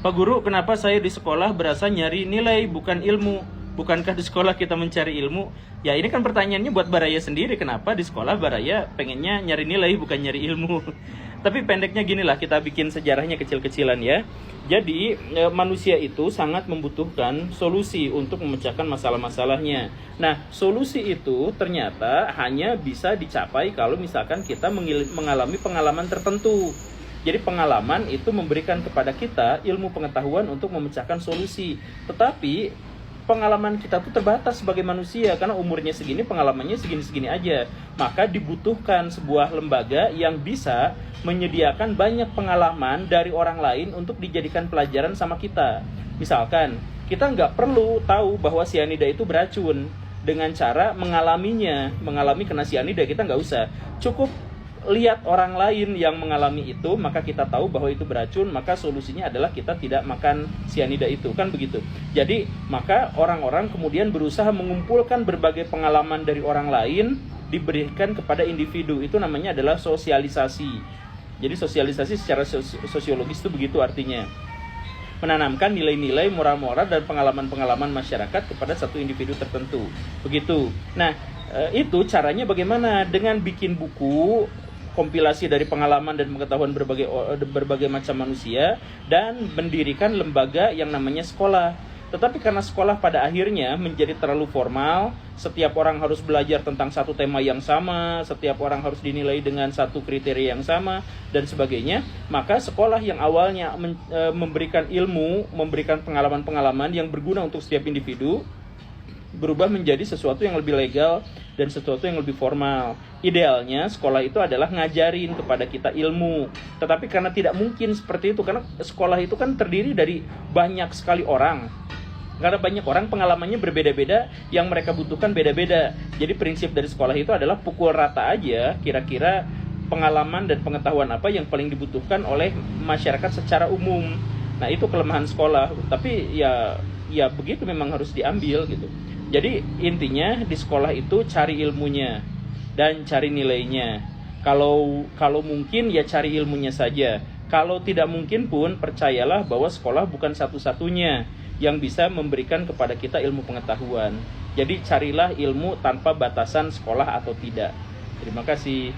Pak Guru, kenapa saya di sekolah berasa nyari nilai bukan ilmu? Bukankah di sekolah kita mencari ilmu? Ya ini kan pertanyaannya buat Baraya sendiri. Kenapa di sekolah Baraya pengennya nyari nilai bukan nyari ilmu? Tapi pendeknya gini lah, kita bikin sejarahnya kecil-kecilan ya. Jadi manusia itu sangat membutuhkan solusi untuk memecahkan masalah-masalahnya. Nah, solusi itu ternyata hanya bisa dicapai kalau misalkan kita mengalami pengalaman tertentu. Jadi pengalaman itu memberikan kepada kita ilmu pengetahuan untuk memecahkan solusi. Tetapi pengalaman kita tuh terbatas sebagai manusia karena umurnya segini, pengalamannya segini-segini aja. Maka dibutuhkan sebuah lembaga yang bisa menyediakan banyak pengalaman dari orang lain untuk dijadikan pelajaran sama kita. Misalkan, kita nggak perlu tahu bahwa sianida itu beracun dengan cara mengalami kena sianida, kita nggak usah. Cukup lihat orang lain yang mengalami itu, maka kita tahu bahwa itu beracun, maka solusinya adalah kita tidak makan sianida itu, kan begitu. Jadi maka orang-orang kemudian berusaha mengumpulkan berbagai pengalaman dari orang lain, diberikan kepada individu. Itu namanya adalah sosialisasi. Jadi sosialisasi secara sosiologis itu begitu artinya, menanamkan nilai-nilai moral-moral dan pengalaman-pengalaman masyarakat kepada satu individu tertentu, begitu. Nah, itu caranya bagaimana? Dengan bikin buku kompilasi dari pengalaman dan pengetahuan berbagai macam manusia, dan mendirikan lembaga yang namanya sekolah. Tetapi karena sekolah pada akhirnya menjadi terlalu formal, setiap orang harus belajar tentang satu tema yang sama, setiap orang harus dinilai dengan satu kriteria yang sama, dan sebagainya, maka sekolah yang awalnya memberikan ilmu, memberikan pengalaman-pengalaman yang berguna untuk setiap individu, berubah menjadi sesuatu yang lebih legal dan sesuatu yang lebih formal. Idealnya sekolah itu adalah ngajarin kepada kita ilmu. Tetapi karena tidak mungkin seperti itu, karena sekolah itu kan terdiri dari banyak sekali orang. Karena banyak orang pengalamannya berbeda-beda, yang mereka butuhkan beda-beda. Jadi prinsip dari sekolah itu adalah pukul rata aja kira-kira pengalaman dan pengetahuan apa yang paling dibutuhkan oleh masyarakat secara umum. Nah, itu kelemahan sekolah. Tapi ya begitu memang harus diambil gitu. Jadi intinya di sekolah itu cari ilmunya dan cari nilainya. Kalau mungkin ya cari ilmunya saja. Kalau tidak mungkin pun percayalah bahwa sekolah bukan satu-satunya yang bisa memberikan kepada kita ilmu pengetahuan. Jadi carilah ilmu tanpa batasan sekolah atau tidak. Terima kasih.